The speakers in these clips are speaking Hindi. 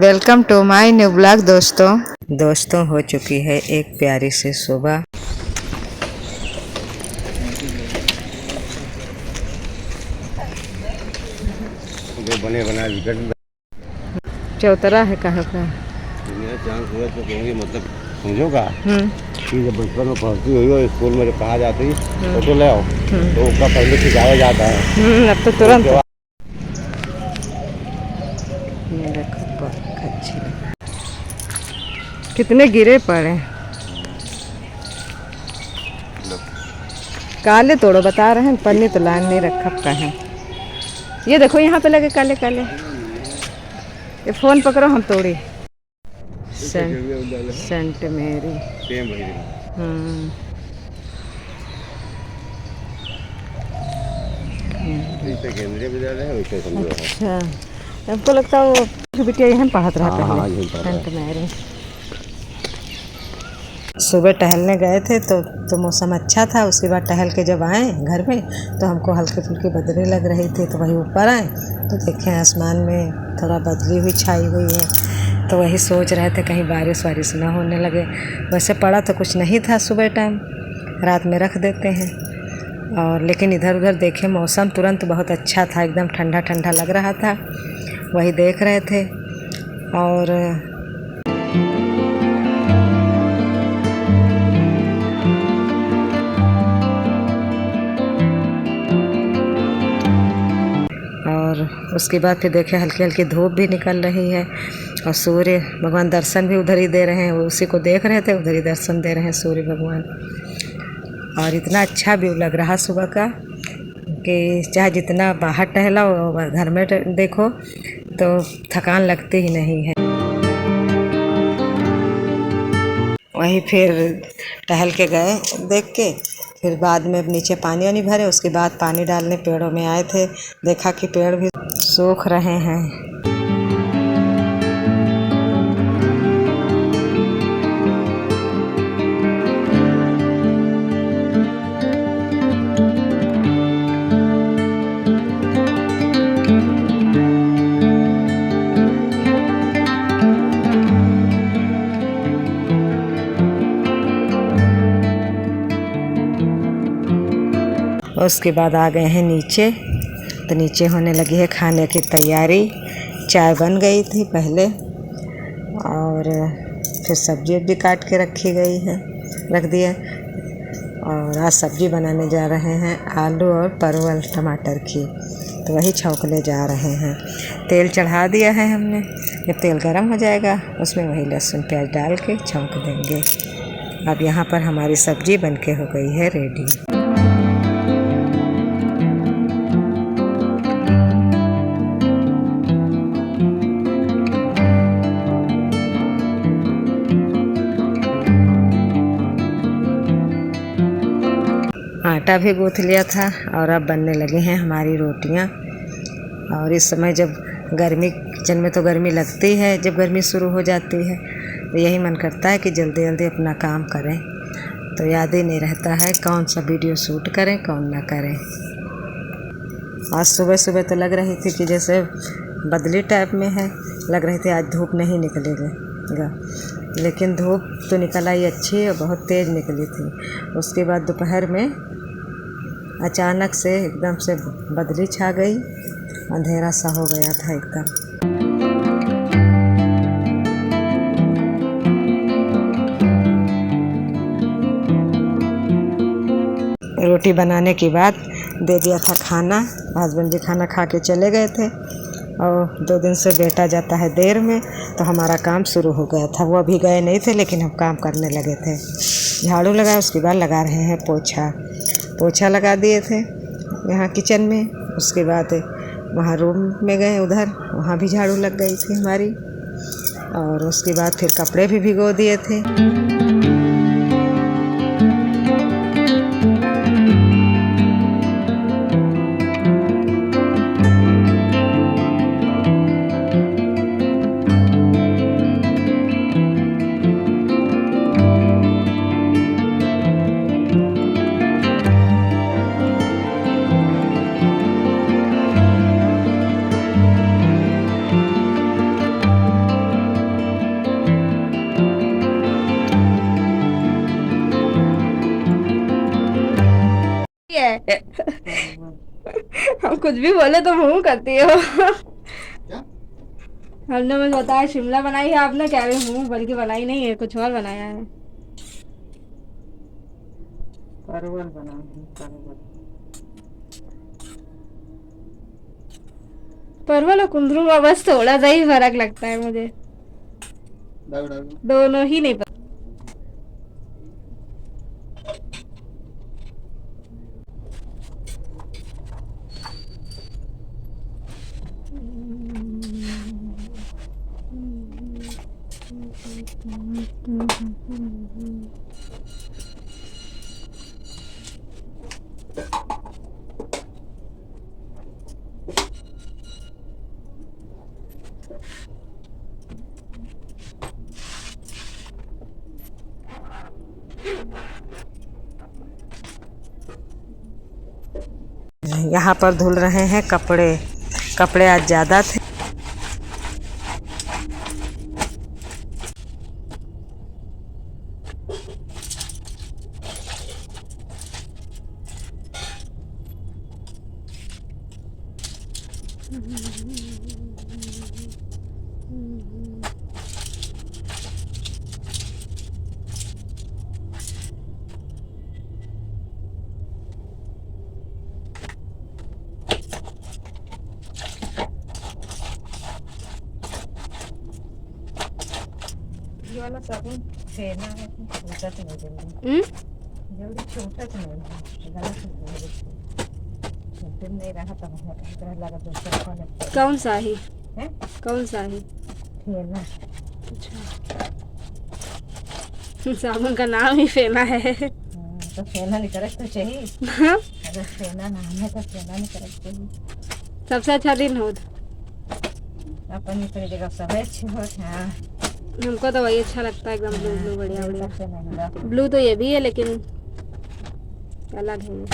Welcome to my new blog दोस्तों हो चुकी है एक प्यारी सी सुबह। बने बना चौतरा है कहाँ का चांस हुआ तो कहूँगी मतलब समझोगा कि जब बचपन में पढ़ती हुई और स्कूल में कहा जाती फोटो ले आओ तो उसका पहले खिंचाया जाता है। अब तो तुरंत ये देखो अच्छी कितने गिरे पड़े काले तोड़ो बता रहे हैं, पन्नी तो लाइन नहीं रखा कहीं। ये देखो यहाँ पे लगे काले काले। ये फोन पकड़ो हम तोड़ी सेंट मेरी। केंद्रीय विद्यालय है वैसे समझो। अच्छा हमको लगता है वो बिटिया यहाँ पढ़त रहा पहले सेंट मैरी। सुबह टहलने गए थे तो मौसम अच्छा था। उसके बाद टहल के जब आए घर में तो हमको हल्की फुल्की बदली लग रही थी, तो वही ऊपर आए तो देखें आसमान में थोड़ा बदली हुई छाई हुई है। तो वही सोच रहे थे कहीं बारिश वारिश ना होने लगे। वैसे पड़ा तो कुछ नहीं था सुबह टाइम, रात में रख देते हैं। और लेकिन इधर उधर देखे मौसम तुरंत बहुत अच्छा था, एकदम ठंडा ठंडा लग रहा था। वही देख रहे थे। और उसके बाद फिर देखे हल्की हल्की धूप भी निकल रही है और सूर्य भगवान दर्शन भी उधर ही दे रहे हैं। वो उसी को देख रहे थे, उधर ही दर्शन दे रहे हैं सूर्य भगवान। और इतना अच्छा व्यू लग रहा सुबह का कि चाहे जितना बाहर टहला और घर में देखो तो थकान लगती ही नहीं है। वही फिर टहल के गए देख के, फिर बाद में नीचे पानी वानी भरे। उसके बाद पानी डालने पेड़ों में आए थे, देखा कि पेड़ भी सूख रहे हैं। उसके बाद आ गए हैं नीचे, तो नीचे होने लगी है खाने की तैयारी। चाय बन गई थी पहले और फिर सब्जी भी काट के रखी गई है, रख दिया। और आज सब्जी बनाने जा रहे हैं आलू और परवल टमाटर की, तो वही छौंकने जा रहे हैं। तेल चढ़ा दिया है हमने, जब तेल गर्म हो जाएगा उसमें वही लहसुन प्याज डाल के छौंक देंगे। अब यहाँ पर हमारी सब्जी बनके हो गई है रेडी। आटा भी गूँथ लिया था और अब बनने लगी हैं हमारी रोटियां। और इस समय जब गर्मी, किचन में तो गर्मी लगती है, जब गर्मी शुरू हो जाती है तो यही मन करता है कि जल्दी जल्दी अपना काम करें। तो याद ही नहीं रहता है कौन सा वीडियो शूट करें कौन ना करें। आज सुबह सुबह तो लग रही थी कि जैसे बदली टाइप में है, लग रही थी आज धूप नहीं निकलेगा, लेकिन धूप तो निकल आई अच्छी और बहुत तेज़ निकली थी। उसके बाद दोपहर में अचानक से एकदम से बदली छा गई, अंधेरा सा हो गया था एकदम। रोटी बनाने के बाद दे दिया था खाना। हस्बैंड जी खाना खा के चले गए थे और 2 दिन से बेटा जाता है देर में, तो हमारा काम शुरू हो गया था। वो अभी गए नहीं थे लेकिन हम काम करने लगे थे। झाड़ू लगाया, उसके बाद लगा रहे हैं पोछा लगा दिए थे यहाँ किचन में। उसके बाद वहाँ रूम में गए, उधर वहाँ भी झाड़ू लग गई थी हमारी। और उसके बाद फिर कपड़े भी भिगो दिए थे। हम कुछ भी बोले तो मुंह करती हो। क्या? हमने बस बताया शिमला बनाई है आपने, कह रहे मुंह, बल्कि बनाई नहीं है, कुछ और बनाया है। परवल बना है, परवल। परवल और कुंदरू में बस थोड़ा सा ही फर्क लगता है मुझे, दोनों ही नहीं पता। यहाँ पर धुल रहे हैं कपड़े। कपड़े आज ज़्यादा थे। ये वाला साबुन फेरना है, छोटा तो नहीं जल्दी, जल्दी छोटा तो नहीं है, गलत नहीं रहा तो लगा दूसरा कौन सा ही है, कौन सा ही फेरना। साबुन का नाम ही फेना है। तो फेरना नहीं करक तो चाहिए। अगर फेरना नाम है तो फेरना नहीं करक चाहिए। सबसे अच्छा दिन हो अपनी अपनी जगह सब अच्छे हो। हाँ, हमको तो वही अच्छा लगता है, एकदम ब्लू ब्लू बढ़िया बढ़िया। सबसे महंगा ब्लू तो ये भी है लेकिन अलग है ये।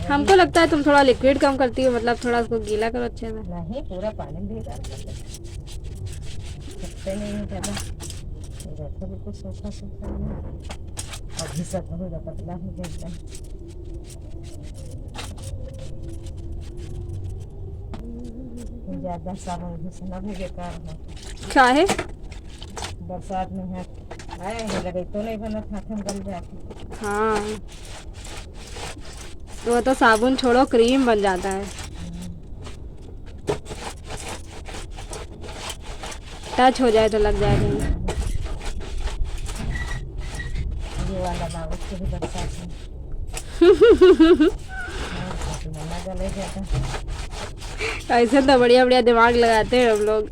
हमको लगता है तुम थोड़ा लिक्विड कम करती हो, मतलब थोड़ा उसको गीला करो अच्छे से। नहीं, पूरा पानी भीगा सकते नहीं है ज़्यादा, तो बिल्कुल सूखा सूखा नहीं, और घिसक होगा, पतला हो जाता है। ज़्यादा साबुन घिसना भी बेकार है। क्या है? बरसात में है आए लगे तो नहीं बना, हाथों गल जाती। हाँ, वो तो साबुन छोड़ो क्रीम बन जाता है, टच हो जाए तो लग जाएगा। ये वाला बाबू से भी बरसात में गले जाता। ऐसे तो बढ़िया बढ़िया दिमाग लगाते हैं हम लोग।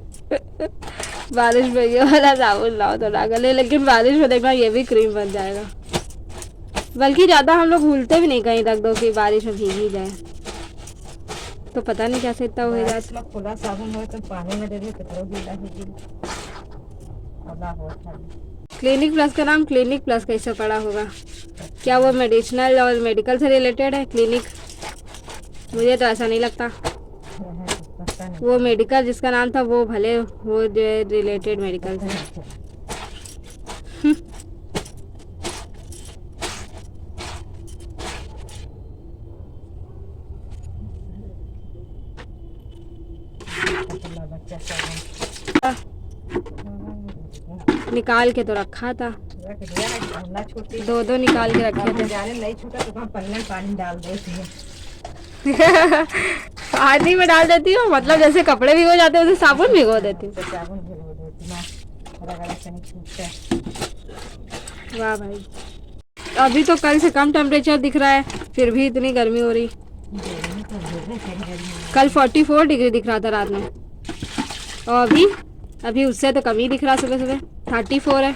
बारिश में ये वाला साबुन लाओ तो ना गले, लेकिन बारिश में देखना ये भी क्रीम बन जाएगा। बल्कि ज़्यादा हम लोग भूलते भी नहीं कहीं रख दो कि बारिश में भीग ही जाए, तो पता नहीं कैसे इतना हो जाता। खुला साबुन हो तो पानी में दे दे तो गीला हो। क्लिनिक प्लस का नाम क्लिनिक प्लस कैसे पड़ा होगा? क्या वो मेडिसिनल और मेडिकल से रिलेटेड है क्लिनिक? मुझे तो ऐसा नहीं लगता। वो मेडिकल जिसका नाम था वो भले वो जो रिलेटेड मेडिकल से। निकाल के तो रखा था, दो दो निकाल के रखे थे। नहीं छूटा तो हम पन्ने में पानी डाल देती है। पानी में डाल देती हूँ, मतलब जैसे कपड़े भिगो जाते हैं वैसे साबुन भिगो देती हूँ। साबुन भिगो देती हूँ। वाह भाई, अभी तो कल से कम टेम्परेचर दिख रहा है, फिर भी इतनी गर्मी हो रही। कल 44 डिग्री दिख रहा था रात में, और अभी उससे तो कम ही दिख रहा, सुबह सुबह 34 है।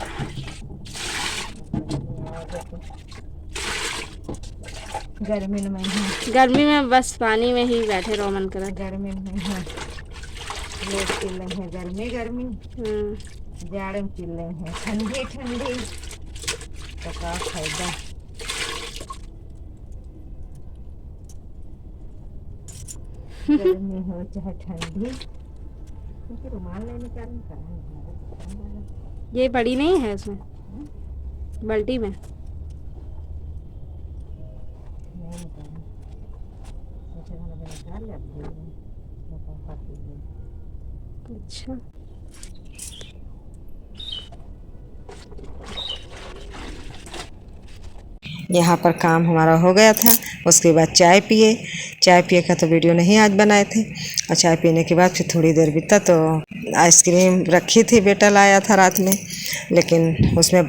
गर्मी में बस पानी में ही बैठे रहो मन करा। गर्मी में लोग चिल्ले हैं गर्मी गर्मी, जाड़े में चिल्ले हैं ठंडी ठंडी, तो क्या फायदा। गर्मी हो चाहे ठंडी, क्योंकि रुमाल लेने का ये बड़ी नहीं है उसमें बाल्टी में। अच्छा, यहाँ पर काम हमारा हो गया था। उसके बाद चाय पिए। चाय पिए का तो वीडियो नहीं आज बनाए थे। और चाय पीने के बाद फिर थोड़ी देर बीता तो आइसक्रीम रखी थी, बेटा लाया था रात में, लेकिन उसमें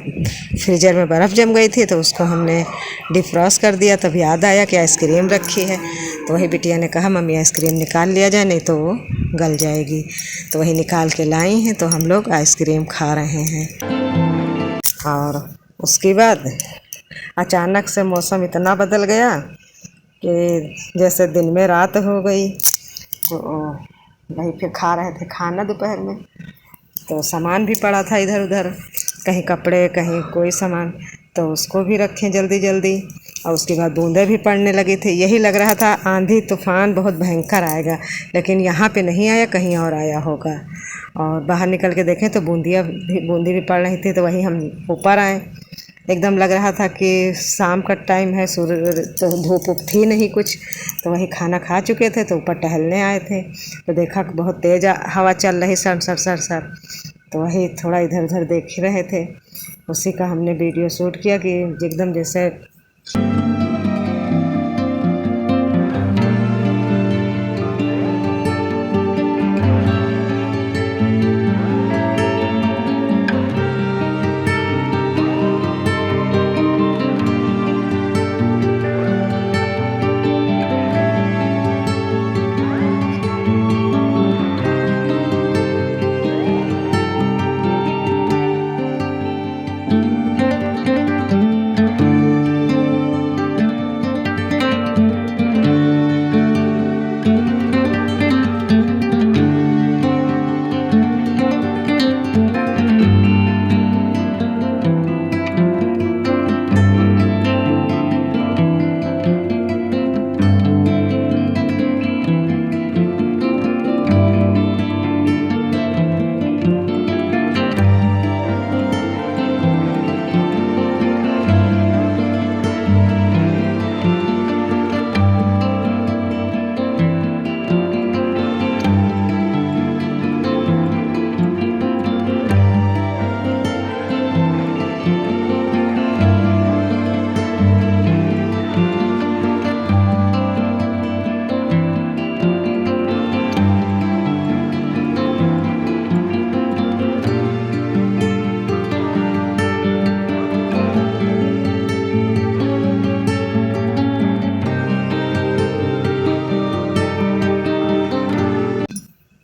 फ्रीजर में बर्फ़ जम गई थी तो उसको हमने डिफ्रॉस्ट कर दिया। तब याद आया कि आइसक्रीम रखी है, तो वही बिटिया ने कहा मम्मी आइसक्रीम निकाल लिया जाए, नहीं तो वो गल जाएगी। तो वही निकाल के लाई हैं, तो हम लोग आइसक्रीम खा रहे हैं। और उसके बाद अचानक से मौसम इतना बदल गया कि जैसे दिन में रात हो गई। तो वही फिर खा रहे थे खाना दोपहर में, तो सामान भी पड़ा था इधर उधर, कहीं कपड़े कहीं कोई सामान, तो उसको भी रखें जल्दी जल्दी। और उसके बाद बूंदें भी पड़ने लगी थी। यही लग रहा था आंधी तूफान बहुत भयंकर आएगा, लेकिन यहाँ पे नहीं आया, कहीं और आया होगा। और बाहर निकल के देखें तो बूंदी भी पड़ रही थी। तो वही हम ऊपर आए। एकदम लग रहा था कि शाम का टाइम है, सूर्य तो धूप उप थी नहीं कुछ। तो वही खाना खा चुके थे तो ऊपर टहलने आए थे, तो देखा कि बहुत तेज़ हवा चल रही सर सर सर सर। तो वही थोड़ा इधर उधर देख रहे थे, उसी का हमने वीडियो शूट किया कि एकदम जैसे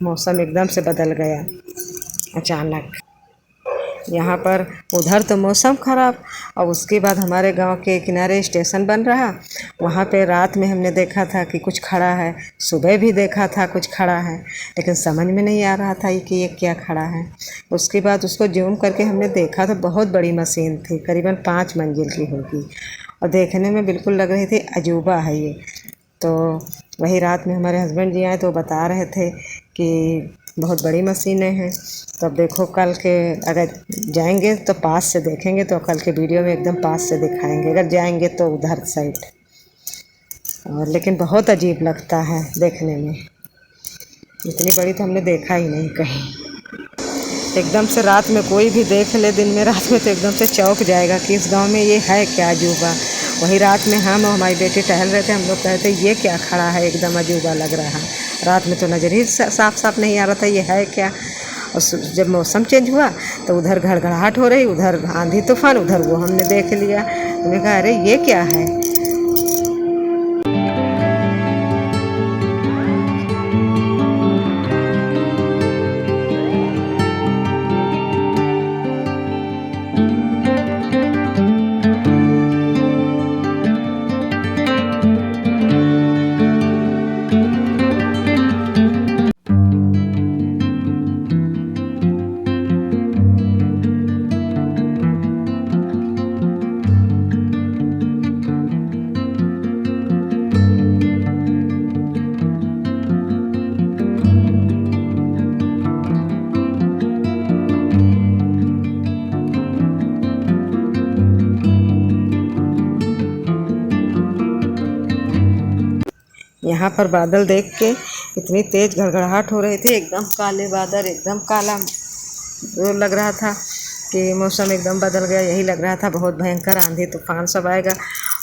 मौसम एकदम से बदल गया अचानक। यहाँ पर उधर तो मौसम ख़राब, और उसके बाद हमारे गांव के किनारे स्टेशन बन रहा, वहाँ पे रात में हमने देखा था कि कुछ खड़ा है, सुबह भी देखा था कुछ खड़ा है, लेकिन समझ में नहीं आ रहा था कि ये क्या खड़ा है। उसके बाद उसको जूम करके हमने देखा तो बहुत बड़ी मशीन थी, करीबन 5 मंजिल की होगी, और देखने में बिल्कुल लग रही थी अजूबा है ये। तो वही रात में हमारे हस्बैंड जी आए तो बता रहे थे कि बहुत बड़ी मशीनें हैं। तो अब देखो कल के अगर जाएंगे तो पास से देखेंगे, तो कल के वीडियो में एकदम पास से दिखाएंगे, अगर जाएंगे तो उधर साइड। और लेकिन बहुत अजीब लगता है देखने में, इतनी बड़ी तो हमने देखा ही नहीं कहीं। एकदम से रात में कोई भी देख ले दिन में रात में तो एकदम से चौंक जाएगा कि इस गांव में ये है क्या अजूबा। वही रात में हम और हमारी बेटी टहल रहे थे, हम लोग कहते ये क्या खड़ा है, एकदम अजूबा लग रहा। रात में तो नज़र ही साफ साफ नहीं आ रहा था ये है क्या। और जब मौसम चेंज हुआ तो उधर घड़घड़ाहट हो रही, उधर आंधी तूफान, उधर वो हमने देख लिया। हमने कहा अरे ये क्या है। यहाँ पर बादल देख के इतनी तेज़ गड़गड़ाहट हो रही थी, एकदम काले बादल, एकदम काला लग रहा था कि मौसम एकदम बदल गया। यही लग रहा था बहुत भयंकर आंधी तूफान सब आएगा।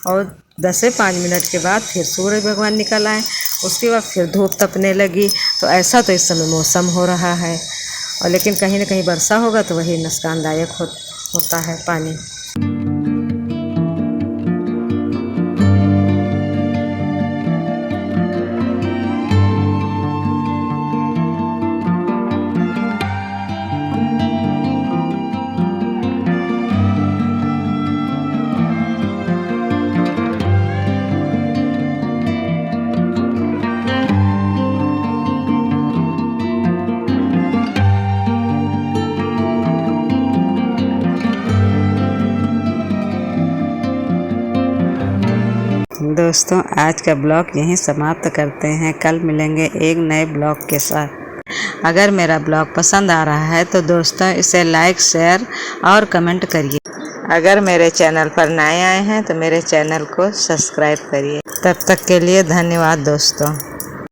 और 10 से 5 मिनट के बाद फिर सूर्य भगवान निकल आए, उसके बाद फिर धूप तपने लगी। तो ऐसा तो इस समय मौसम हो रहा है। और लेकिन कहीं ना कहीं वर्षा होगा तो वही नुकसानदायक होता है पानी। दोस्तों आज का ब्लॉग यहीं समाप्त करते हैं। कल मिलेंगे एक नए ब्लॉग के साथ। अगर मेरा ब्लॉग पसंद आ रहा है तो दोस्तों इसे लाइक, शेयर और कमेंट करिए। अगर मेरे चैनल पर नए आए हैं तो मेरे चैनल को सब्सक्राइब करिए। तब तक के लिए धन्यवाद दोस्तों।